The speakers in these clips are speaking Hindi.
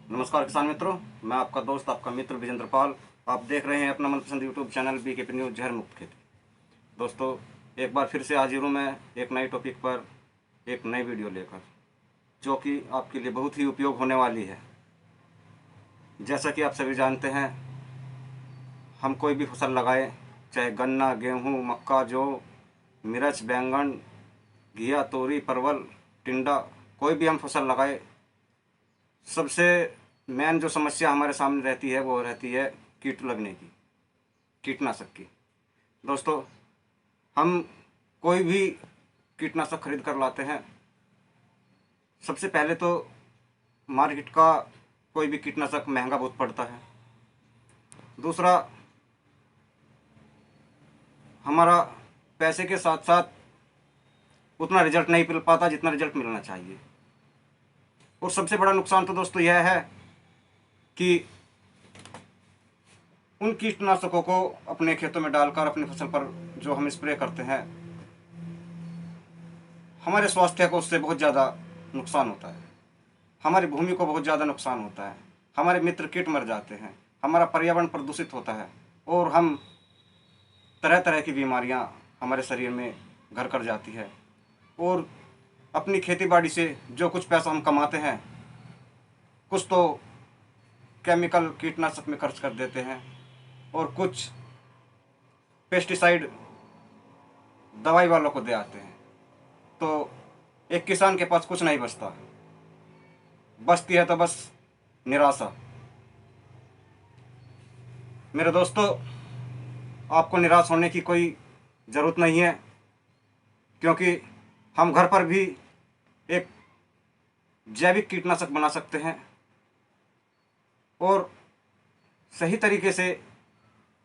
नमस्कार किसान मित्रों, मैं आपका दोस्त आपका मित्र विजेंद्र पाल। आप देख रहे हैं अपना मनपसंद यूट्यूब चैनल बीकेपी न्यूज़ जहर मुक्त खेती। दोस्तों, एक बार फिर से हाजिर हूँ मैं एक नई टॉपिक पर एक नई वीडियो लेकर, जो कि आपके लिए बहुत ही उपयोग होने वाली है। जैसा कि आप सभी जानते हैं, हम कोई भी फसल लगाएं, चाहे गन्ना, गेहूँ, मक्का, जौ, मिर्च, बैंगन, घिया, तोरी, परवल, टिंडा, कोई भी हम फसल लगाए, सबसे मेन जो समस्या हमारे सामने रहती है वो रहती है कीट लगने की, कीटनाशक की। दोस्तों, हम कोई भी कीटनाशक खरीद कर लाते हैं, सबसे पहले तो मार्केट का कोई भी कीटनाशक महंगा बहुत पड़ता है। दूसरा, हमारा पैसे के साथ साथ उतना रिजल्ट नहीं मिल पाता जितना रिजल्ट मिलना चाहिए। और सबसे बड़ा नुकसान तो दोस्तों यह है कि उन कीटनाशकों को अपने खेतों में डालकर अपनी फसल पर जो हम स्प्रे करते हैं, हमारे स्वास्थ्य को उससे बहुत ज़्यादा नुकसान होता है, हमारी भूमि को बहुत ज़्यादा नुकसान होता है, हमारे मित्र कीट मर जाते हैं, हमारा पर्यावरण प्रदूषित होता है और हम तरह तरह की बीमारियां हमारे शरीर में घर कर जाती है। और अपनी खेती बाड़ी से जो कुछ पैसा हम कमाते हैं, कुछ तो केमिकल कीटनाशक में खर्च कर देते हैं और कुछ पेस्टिसाइड दवाई वालों को दे आते हैं। तो एक किसान के पास कुछ नहीं बचता, बचती है तो बस निराशा। मेरे दोस्तों, आपको निराश होने की कोई ज़रूरत नहीं है, क्योंकि हम घर पर भी एक जैविक कीटनाशक बना सकते हैं और सही तरीके से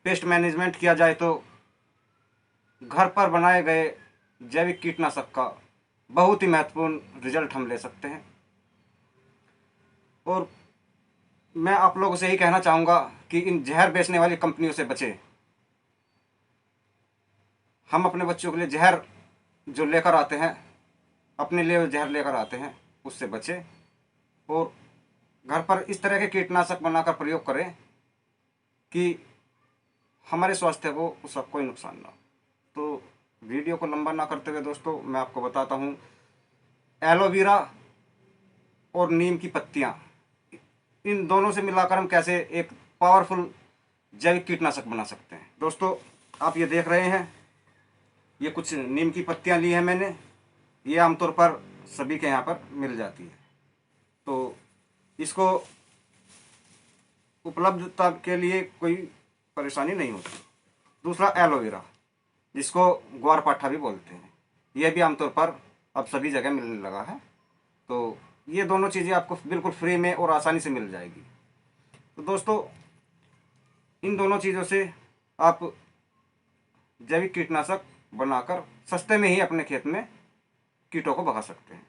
पेस्ट मैनेजमेंट किया जाए तो घर पर बनाए गए जैविक कीटनाशक का बहुत ही महत्वपूर्ण रिजल्ट हम ले सकते हैं। और मैं आप लोगों से यही कहना चाहूँगा कि इन जहर बेचने वाली कंपनियों से बचें। हम अपने बच्चों के लिए जहर जो लेकर आते हैं, अपने लिए जहर लेकर आते हैं, उससे बचें और घर पर इस तरह के कीटनाशक बनाकर प्रयोग करें कि हमारे स्वास्थ्य को उसका कोई नुकसान ना हो। तो वीडियो को लंबा ना करते हुए दोस्तों, मैं आपको बताता हूँ एलोवेरा और नीम की पत्तियाँ, इन दोनों से मिलाकर हम कैसे एक पावरफुल जैविक कीटनाशक बना सकते हैं। दोस्तों, आप ये देख रहे हैं, ये कुछ नीम की पत्तियाँ ली हैं मैंने। ये आमतौर पर सभी के यहाँ पर मिल जाती है, तो इसको उपलब्धता के लिए कोई परेशानी नहीं होती। दूसरा, एलोवेरा, जिसको ग्वारपाठा भी बोलते हैं, यह भी आमतौर पर अब सभी जगह मिलने लगा है। तो ये दोनों चीज़ें आपको बिल्कुल फ्री में और आसानी से मिल जाएगी। तो दोस्तों, इन दोनों चीज़ों से आप जैविक कीटनाशक बनाकर सस्ते में ही अपने खेत में कीटों को भगा सकते हैं।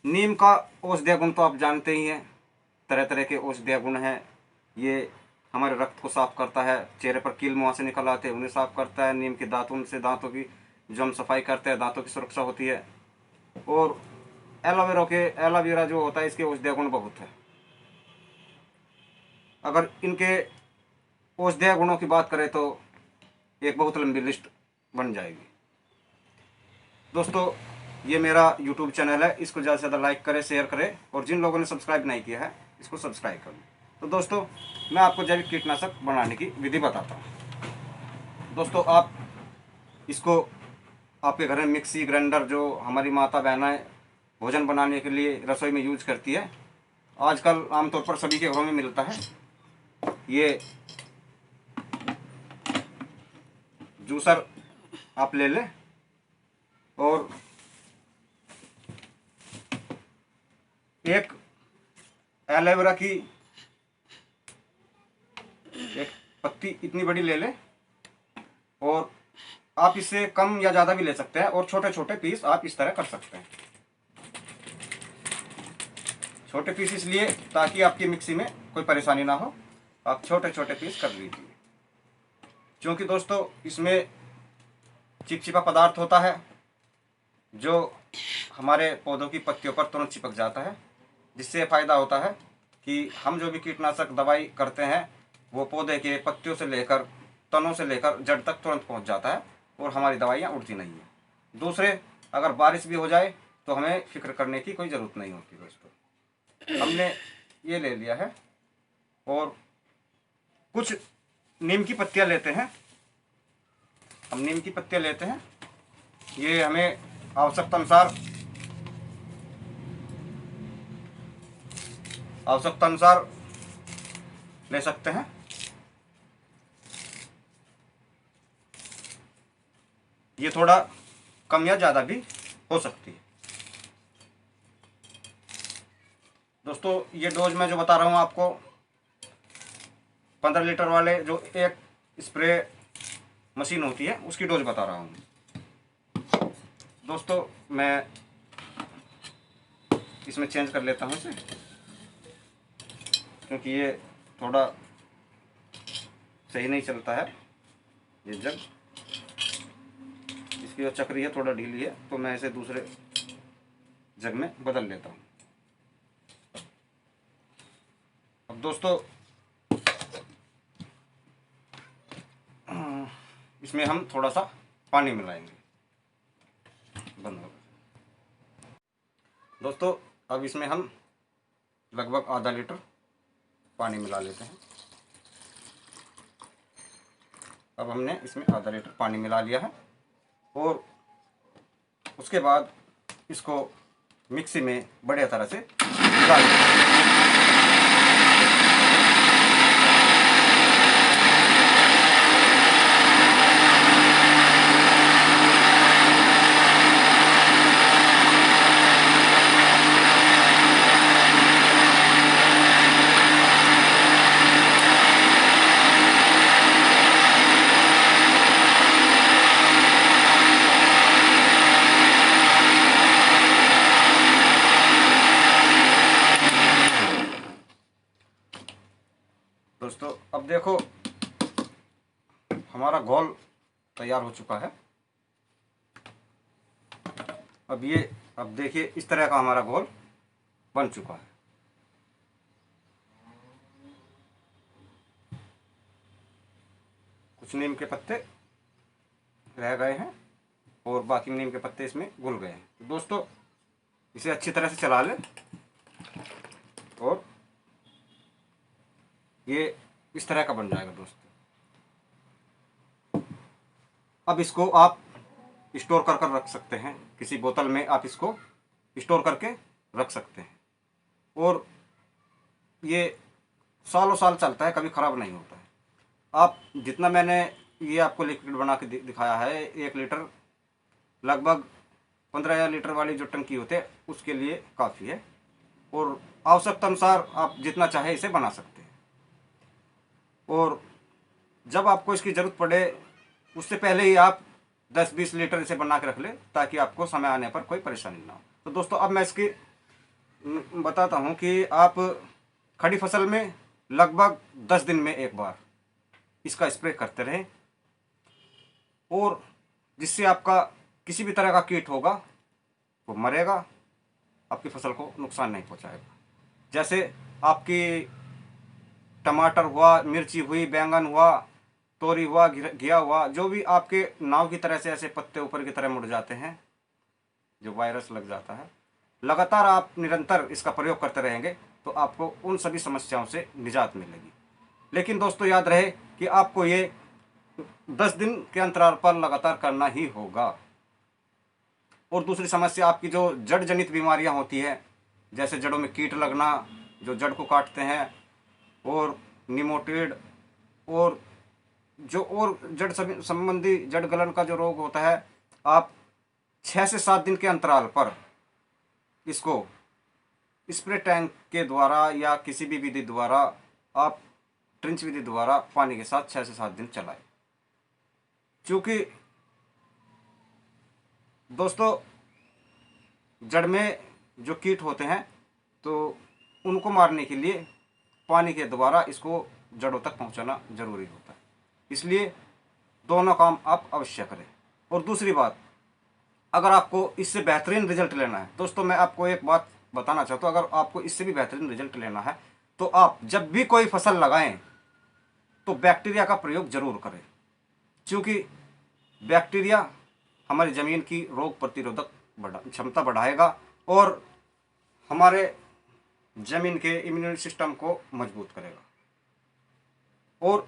नीम का औषधीय गुण तो आप जानते ही हैं, तरह तरह के औषधीय गुण हैं। ये हमारे रक्त को साफ करता है, चेहरे पर कील मुहां से निकल आते हैं उन्हें साफ करता है। नीम के दातुन से दांतों की जो हम सफाई करते हैं, दांतों की सुरक्षा होती है। और एलोवेरा जो होता है, इसके औषधीय गुण बहुत है। अगर इनके औषधीय गुणों की बात करें तो एक बहुत लंबी लिस्ट बन जाएगी। दोस्तों, ये मेरा यूट्यूब चैनल है, इसको ज़्यादा से ज़्यादा लाइक करें, शेयर करें और जिन लोगों ने सब्सक्राइब नहीं किया है इसको सब्सक्राइब करें। तो दोस्तों, मैं आपको जैविक कीटनाशक बनाने की विधि बताता हूँ। दोस्तों, आप इसको आपके घर में मिक्सी ग्राइंडर जो हमारी माता बहनें भोजन बनाने के लिए रसोई में यूज करती है, आजकल आमतौर पर सभी के घरों में मिलता है। ये जूसर आप ले लें और एक एलोवेरा की एक पत्ती इतनी बड़ी ले लें, और आप इससे कम या ज़्यादा भी ले सकते हैं और छोटे छोटे पीस आप इस तरह कर सकते हैं। छोटे पीस इसलिए ताकि आपकी मिक्सी में कोई परेशानी ना हो, आप छोटे छोटे पीस कर लीजिए। क्योंकि दोस्तों, इसमें चिपचिपा पदार्थ होता है जो हमारे पौधों की पत्तियों पर तुरंत चिपक जाता है जिससे फ़ायदा होता है कि हम जो भी कीटनाशक दवाई करते हैं वो पौधे के पत्तियों से लेकर तनों से लेकर जड़ तक तुरंत पहुंच जाता है और हमारी दवाइयाँ उड़ती नहीं हैं। दूसरे, अगर बारिश भी हो जाए तो हमें फिक्र करने की कोई ज़रूरत नहीं होती। दोस्तों, हमने ये ले लिया है और कुछ नीम की पत्तियाँ लेते हैं। हम नीम की पत्तियाँ लेते हैं, ये हमें आवश्यकता अनुसार ले सकते हैं। ये थोड़ा कम या ज़्यादा भी हो सकती है। दोस्तों, ये डोज मैं जो बता रहा हूँ आपको 15 लीटर वाले जो एक स्प्रे मशीन होती है उसकी डोज बता रहा हूँ। दोस्तों, मैं इसमें चेंज कर लेता हूँ इसे, क्योंकि ये थोड़ा सही नहीं चलता है। ये जग, इसकी जो चक्री है थोड़ा ढीली है, तो मैं इसे दूसरे जग में बदल लेता हूँ। अब दोस्तों, इसमें हम थोड़ा सा पानी मिलाएंगे। बंद हो गया। दोस्तों, अब इसमें हम लगभग आधा लीटर पानी मिला लेते हैं। अब हमने इसमें आधा लीटर पानी मिला लिया है और उसके बाद इसको मिक्सी में बढ़िया तरह से डाल दें। दोस्तों, अब देखो हमारा घोल तैयार हो चुका है। अब देखिए इस तरह का हमारा घोल बन चुका है। कुछ नीम के पत्ते रह गए हैं और बाकी नीम के पत्ते इसमें घुल गए हैं। तो दोस्तों, इसे अच्छी तरह से चला लें और ये इस तरह का बन जाएगा। दोस्तों, अब इसको आप स्टोर कर रख सकते हैं, किसी बोतल में आप इसको स्टोर करके रख सकते हैं और ये सालों साल चलता है, कभी ख़राब नहीं होता है। आप जितना मैंने ये आपको लिक्विड बना के दिखाया है, 1 लीटर लगभग 15 लीटर वाली जो टंकी होती है उसके लिए काफ़ी है और आवश्यकता अनुसार आप जितना चाहे इसे बना सकते हैं। और जब आपको इसकी ज़रूरत पड़े उससे पहले ही आप 10-20 लीटर इसे बना के रख ले, ताकि आपको समय आने पर कोई परेशानी ना हो। तो दोस्तों, अब मैं इसकी बताता हूँ कि आप खड़ी फसल में लगभग 10 दिन में एक बार इसका स्प्रे करते रहें और जिससे आपका किसी भी तरह का कीट होगा वो मरेगा, आपकी फसल को नुकसान नहीं पहुँचाएगा। जैसे आपकी टमाटर हुआ, मिर्ची हुई, बैंगन हुआ, तोरी हुआ, घिया हुआ, जो भी आपके नाव की तरह से ऐसे पत्ते ऊपर की तरह मुड़ जाते हैं, जो वायरस लग जाता है, लगातार आप निरंतर इसका प्रयोग करते रहेंगे तो आपको उन सभी समस्याओं से निजात मिलेगी। लेकिन दोस्तों, याद रहे कि आपको ये 10 दिन के अंतराल पर लगातार करना ही होगा। और दूसरी समस्या, आपकी जो जड़ जनित बीमारियां होती हैं, जैसे जड़ों में कीट लगना जो जड़ को काटते हैं, और निमोटिड, और जो और जड़ संबंधी जड़ गलन का जो रोग होता है, आप 6 से 7 दिन के अंतराल पर इसको स्प्रे टैंक के द्वारा या किसी भी विधि द्वारा, आप ट्रिंच विधि द्वारा पानी के साथ 6 से 7 दिन चलाएं। क्योंकि दोस्तों, जड़ में जो कीट होते हैं तो उनको मारने के लिए पानी के द्वारा इसको जड़ों तक पहुंचाना जरूरी होता है। इसलिए दोनों काम आप अवश्य करें। और दूसरी बात, अगर आपको इससे बेहतरीन रिजल्ट लेना है दोस्तों, मैं आपको एक बात बताना चाहता हूँ, अगर आपको इससे भी बेहतरीन रिजल्ट लेना है तो आप जब भी कोई फसल लगाएं तो बैक्टीरिया का प्रयोग जरूर करें, क्योंकि बैक्टीरिया हमारी ज़मीन की रोग प्रतिरोधक क्षमता बढ़ाएगा और हमारे ज़मीन के इम्यून सिस्टम को मजबूत करेगा, और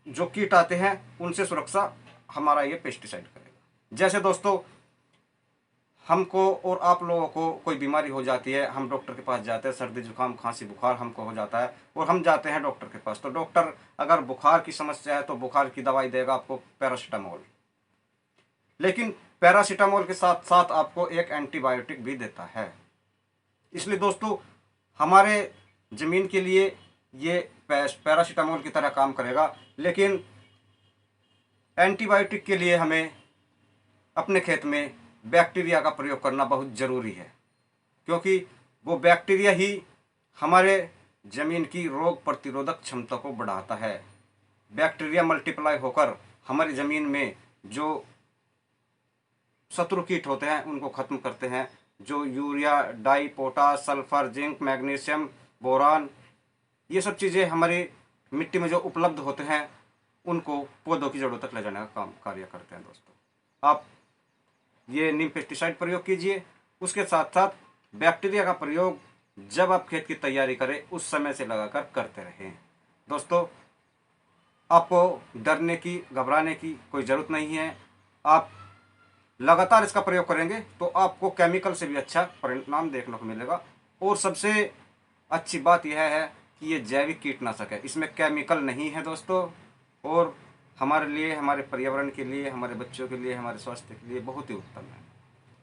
जो कीट आते हैं उनसे सुरक्षा हमारा ये पेस्टिसाइड करेगा। जैसे दोस्तों, हमको और आप लोगों को कोई बीमारी हो जाती है, हम डॉक्टर के पास जाते हैं, सर्दी जुकाम खांसी बुखार हमको हो जाता है और हम जाते हैं डॉक्टर के पास, तो डॉक्टर अगर बुखार की समस्या है तो बुखार की दवाई देगा आपको पैरासीटामोल, लेकिन पैरासीटामोल के साथ साथ आपको एक एंटीबायोटिक भी देता है। इसलिए दोस्तों, हमारे ज़मीन के लिए ये पैरासीटामोल की तरह काम करेगा, लेकिन एंटीबायोटिक के लिए हमें अपने खेत में बैक्टीरिया का प्रयोग करना बहुत ज़रूरी है, क्योंकि वो बैक्टीरिया ही हमारे ज़मीन की रोग प्रतिरोधक क्षमता को बढ़ाता है। बैक्टीरिया मल्टीप्लाई होकर हमारी ज़मीन में जो शत्रु कीट होते हैं उनको ख़त्म करते हैं। जो यूरिया, डाई, potash, sulphur, zinc, magnesium, boron, ये सब चीज़ें हमारी मिट्टी में जो उपलब्ध होते हैं उनको पौधों की जड़ों तक ले जाने का कार्य करते हैं। दोस्तों, आप ये नीम पेस्टिसाइड प्रयोग कीजिए, उसके साथ साथ बैक्टीरिया का प्रयोग जब आप खेत की तैयारी करें उस समय से लगाकर करते रहें। दोस्तों, आपको डरने की, घबराने की कोई ज़रूरत नहीं है। आप लगातार इसका प्रयोग करेंगे तो आपको केमिकल से भी अच्छा परिणाम देखने को मिलेगा, और सबसे अच्छी बात यह है कि ये जैविक कीटनाशक है, इसमें केमिकल नहीं है दोस्तों, और हमारे लिए, हमारे पर्यावरण के लिए, हमारे बच्चों के लिए, हमारे स्वास्थ्य के लिए बहुत ही उत्तम है।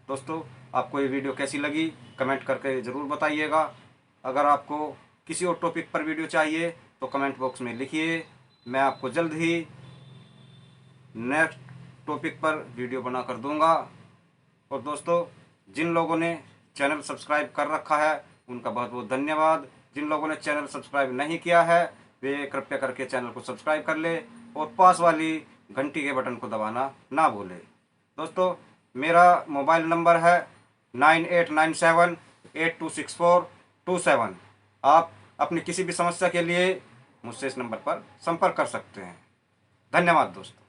दोस्तों, आपको ये वीडियो कैसी लगी कमेंट करके ज़रूर बताइएगा। अगर आपको किसी और टॉपिक पर वीडियो चाहिए तो कमेंट बॉक्स में लिखिए, मैं आपको जल्द ही नेक्स्ट टॉपिक पर वीडियो बना कर दूंगा। और दोस्तों, जिन लोगों ने चैनल सब्सक्राइब कर रखा है उनका बहुत बहुत धन्यवाद। जिन लोगों ने चैनल सब्सक्राइब नहीं किया है वे कृपया करके चैनल को सब्सक्राइब कर ले और पास वाली घंटी के बटन को दबाना ना भूलें। दोस्तों, मेरा मोबाइल नंबर है 9897826427। आप अपनी किसी भी समस्या के लिए मुझसे इस नंबर पर संपर्क कर सकते हैं। धन्यवाद दोस्तों।